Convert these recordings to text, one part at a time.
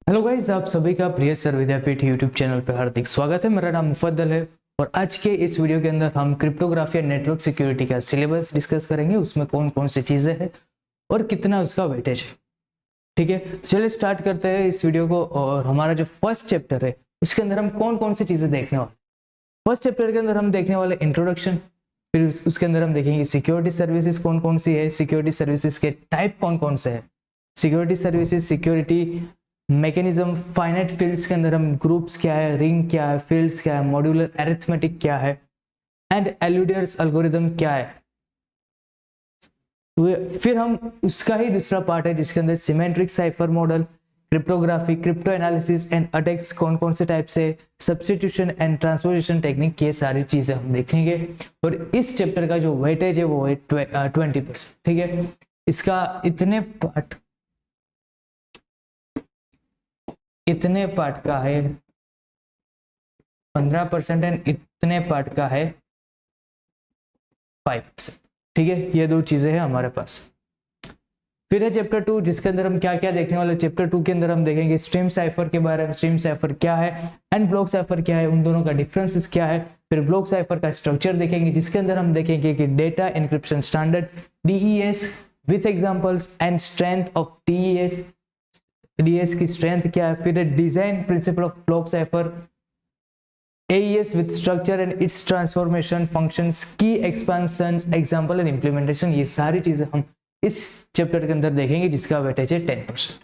Hello guys, आप सभी का प्रिय सर विद्यापीठ यूट्यूब चैनल पर हार्दिक स्वागत है। मेरा नाम मुफद्दल है और आज के इस वीडियो के अंदर हम क्रिप्टोग्राफी और नेटवर्क सिक्योरिटी का सिलेबस डिस्कस करेंगे। उसमें कौन कौन सी चीज़ें हैं और कितना उसका वेटेज है। ठीक है, चलिए स्टार्ट करते हैं इस वीडियो को। और हमारा जो फर्स्ट चैप्टर है उसके अंदर हम कौन कौन सी चीज़ें देखने वाले। फर्स्ट चैप्टर के अंदर हम देखने वाले इंट्रोडक्शन, फिर उसके अंदर हम देखेंगे सिक्योरिटी सर्विसेज कौन कौन सी है, सिक्योरिटी सर्विसेज के टाइप कौन कौन से है, security services, security mechanism, finite fields के अंदर हम ग्रुप्स क्या है, रिंग क्या है, फील्ड्स क्या है, मॉड्यूलर अरिथमेटिक क्या है एंड एल्यूडर्स एल्गोरिथम क्या है। फिर हम उसका ही दूसरा पार्ट है जिसके अंदर symmetric cipher model, cryptography, crypto analysis and attacks कौन कौन से टाइप से, सब्स्टिट्यूशन एंड ट्रांसपोजिशन टेक्निक, ये सारी चीजें हम देखेंगे। और इस चैप्टर का जो वेटेज है वो है 20%। ठीक है, इसका इतने पार्ट का है 15% एंड इतने पार्ट का है 5%। ठीक है, ये दो चीजें हैं हमारे पास। फिर है चैप्टर 2 जिसके अंदर हम क्या क्या देखने वाले। चैप्टर 2 के अंदर हम देखेंगे स्ट्रीम साइफर के बारे में, स्ट्रीम साइफर क्या है एंड ब्लॉक साइफर क्या है, उन दोनों का डिफरेंसेस क्या है। फिर ब्लॉक साइफर का स्ट्रक्चर देखेंगे जिसके अंदर हम देखेंगे कि data encryption standard, DES with examples and strength of DES की स्ट्रेंथ क्या है। फिर design principle of block cipher, AES with structure and it's transformation, functions, की एक्सपेंशन, एग्जांपल एंड इंप्लीमेंटेशन, ये सारी चीजें हम इस चैप्टर के अंदर देखेंगे जिसका वेटेज है 10%।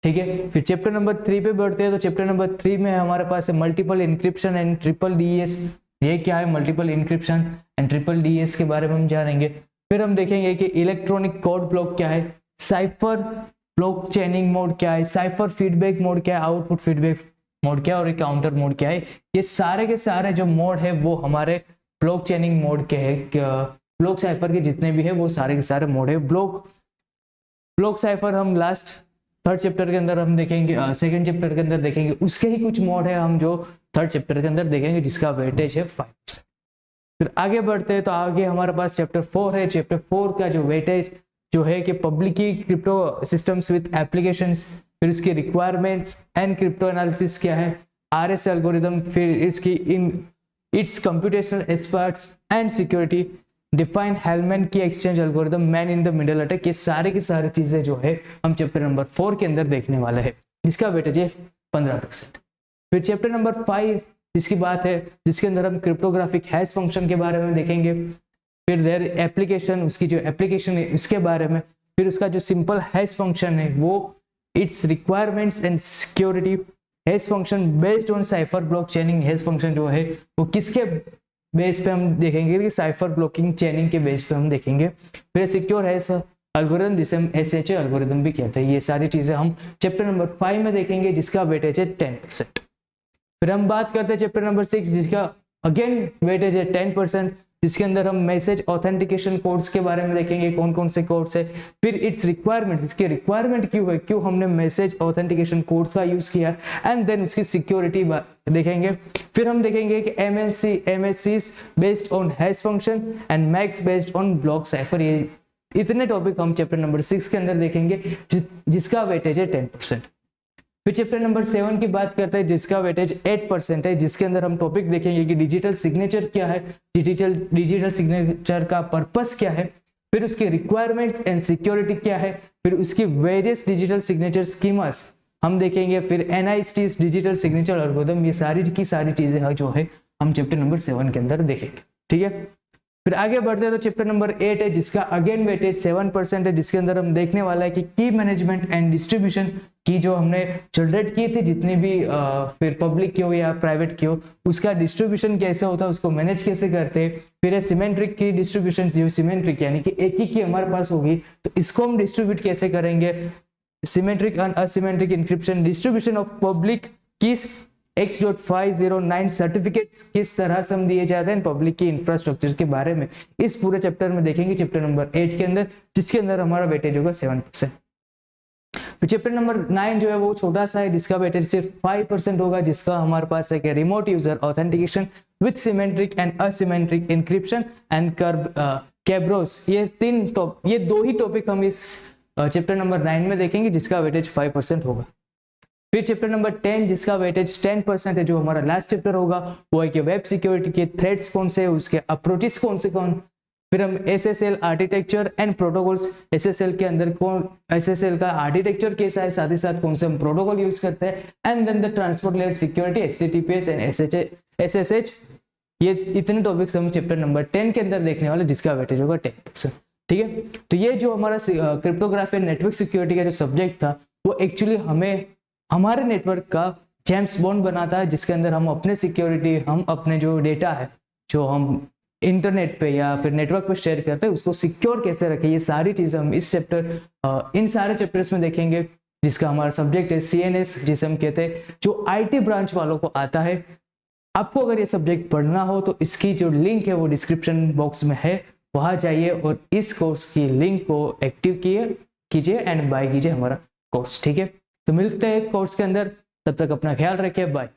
ठीक है, फिर चैप्टर नंबर 3 पे बढ़ते हैं। तो चैप्टर नंबर 3 में हमारे पास है multiple encryption and triple DES। ये क्या है multiple encryption and triple DES के बारे में हम जानेंगे। फिर हम देखेंगे कि इलेक्ट्रॉनिक कोड ब्लॉक क्या है, साइफर ब्लॉक चेनिंग मोड क्या है, साइफर फीडबैक मोड क्या है, आउटपुट फीडबैक मोड क्या है और काउंटर मोड क्या है। ये सारे के सारे जो मोड है वो हमारे ब्लॉक चेनिंग मोड के हैं। ब्लॉक साइफर के जितने भी है वो सारे के सारे मोड है। ब्लॉक साइफर हम लास्ट थर्ड चैप्टर के अंदर हम देखेंगे, सेकंड चैप्टर के अंदर देखेंगे। उसके ही कुछ मोड है हम जो थर्ड चैप्टर के अंदर देखेंगे जिसका वेटेज है 5%। फिर आगे बढ़ते हैं तो आगे हमारे पास चैप्टर 4 है। चैप्टर 4 का जो वेटेज जो है कि पब्लिक की क्रिप्टो सिस्टम्स विद एप्लीकेशंस, फिर उसकी रिक्वायरमेंट्स एंड क्रिप्टो एनालिसिस क्या है, RS एल्गोरिथम, फिर इसकी in its computational experts and security, Diffie Hellman key exchange algorithm, man in the middle attack, ये सारे की सारी चीजें जो है हम चैप्टर नंबर 4 के अंदर देखने वाले हैं जिसका वेटेज है 15%। फिर चैप्टर नंबर 5 जिसकी बात है जिसके अंदर हम क्रिप्टोग्राफिक हैश फंक्शन के बारे में देखेंगे, फिर देयर एप्लीकेशन, उसकी जो एप्लीकेशन है उसके बारे में, फिर उसका जो सिंपल हैश फंक्शन है वो it's requirements and security, hash function based on cipher block चेनिंग, hash function जो है वो किसके बेस पे हम देखेंगे कि साइफर ब्लॉकिंग चेनिंग के बेस पे हम देखेंगे। फिर सिक्योर हैश एल्गोरिथम जिसे हम SHA एल्गोरिथम भी कहते हैं। ये सारी चीजें हम चैप्टर नंबर 5 में देखेंगे जिसका वेटेज है 10%। फिर हम बात करते हैं चैप्टर नंबर 6 जिसका अगेन वेटेज है 10%, जिसके अंदर हम मैसेज ऑथेंटिकेशन कोड्स के बारे में देखेंगे कौन कौन से कोड्स है। फिर इट्स रिक्वायरमेंट, इसके रिक्वायरमेंट क्यों है, क्यों हमने मैसेज ऑथेंटिकेशन कोड्स का यूज किया, एंड देन उसकी सिक्योरिटी देखेंगे। फिर हम देखेंगे कि MSCs based on hash function and max based on block cipher. ये इतने टॉपिक हम चैप्टर नंबर 6 के अंदर देखेंगे जिसका वेटेज है 10%। फिर चैप्टर नंबर 7 की बात करते हैं जिसका वेटेज 8% है, जिसके अंदर हम टॉपिक देखेंगे कि डिजिटल सिग्नेचर क्या है, डिजिटल सिग्नेचर का पर्पस क्या है, फिर उसके रिक्वायरमेंट्स एंड सिक्योरिटी क्या है, फिर उसकी वेरियस डिजिटल सिग्नेचर स्कीमास हम देखेंगे, फिर NIST डिजिटल सिग्नेचर एल्गोरिथम, ये सारी की सारी चीजें जो है हम चैप्टर नंबर 7 के अंदर देखेंगे। ठीक है, फिर आगे बढ़ते हैं तो चैप्टर नंबर 8 है जिसका अगेन वेटेज 7% है, जिसके अंदर हम देखने वाला है कि की मैनेजमेंट एंड डिस्ट्रीब्यूशन की जो हमने जनरेट की थी जितनी भी फिर पब्लिक की हो या प्राइवेट की हो, उसका डिस्ट्रीब्यूशन कैसे होता है, उसको मैनेज कैसे करते हैं। फिर सिमेट्रिक की डिस्ट्रीब्यूशन, जो सिमेट्रिक यानी कि एक ही की हमारे पास होगी तो इसको हम डिस्ट्रीब्यूट कैसे करेंगे। Symmetric and asymmetric encryption, distribution of public keys X.509 certificates किस तरह से हम दिए जाते हैं पब्लिक की इंफ्रास्ट्रक्चर के बारे में इस पूरे चैप्टर में देखेंगे चैप्टर नंबर 8 के अंदर, जिसके अंदर हमारा वेटेज होगा 7%। तो चैप्टर नंबर 9 जो है वो छोटा सा है जिसका वेटेज सिर्फ 5% होगा, जिसका हमारे पास है कि remote user authentication with symmetric and asymmetric encryption and Kerberos. ये दो ही टॉपिक हम इस चैप्टर नंबर 9 में देखेंगे जिसका वेटेज 5% होगा। फिर चैप्टर नंबर 10 जिसका वेटेज 10% है, जो हमारा लास्ट चैप्टर होगा, वो है कि वेब सिक्योरिटी के थ्रेड्स कौन से, उसके अप्रोचेस कौन से कौन। फिर हम SSL architecture and protocols, SSL के अंदर कौन, SSL का आर्किटेक्चर कैसा है, साथ ही साथ कौन से हम प्रोटोकॉल यूज करते हैं, and then the transport layer security, HTTPS and SSH। ये इतने टॉपिक्स हम चैप्टर नंबर 10 के अंदर देखने वाले, जिसका वेटेज होगा 10%। ठीक है, तो ये जो हमारा क्रिप्टोग्राफी नेटवर्क सिक्योरिटी का जो सब्जेक्ट था, वो एक्चुअली हमें हमारे नेटवर्क का जेम्स बॉन्ड बनाता है, जिसके अंदर हम अपने सिक्योरिटी, हम अपने जो डेटा है जो हम इंटरनेट पे या फिर नेटवर्क पे शेयर करते हैं, उसको सिक्योर कैसे रखें, ये सारी चीजें हम इस चैप्टर इन सारे चैप्टर्स में देखेंगे, जिसका हमारा सब्जेक्ट है CNS, जिसे हम कहते हैं, जो IT ब्रांच वालों को आता है। आपको अगर ये सब्जेक्ट पढ़ना हो तो इसकी जो लिंक है वो डिस्क्रिप्शन बॉक्स में है, वहां जाइए और इस कोर्स की लिंक को एक्टिव कीजिए एंड बाय कीजिए हमारा कोर्स। ठीक है, तो मिलते हैं कोर्स के अंदर, तब तक अपना ख्याल रखिए, बाय।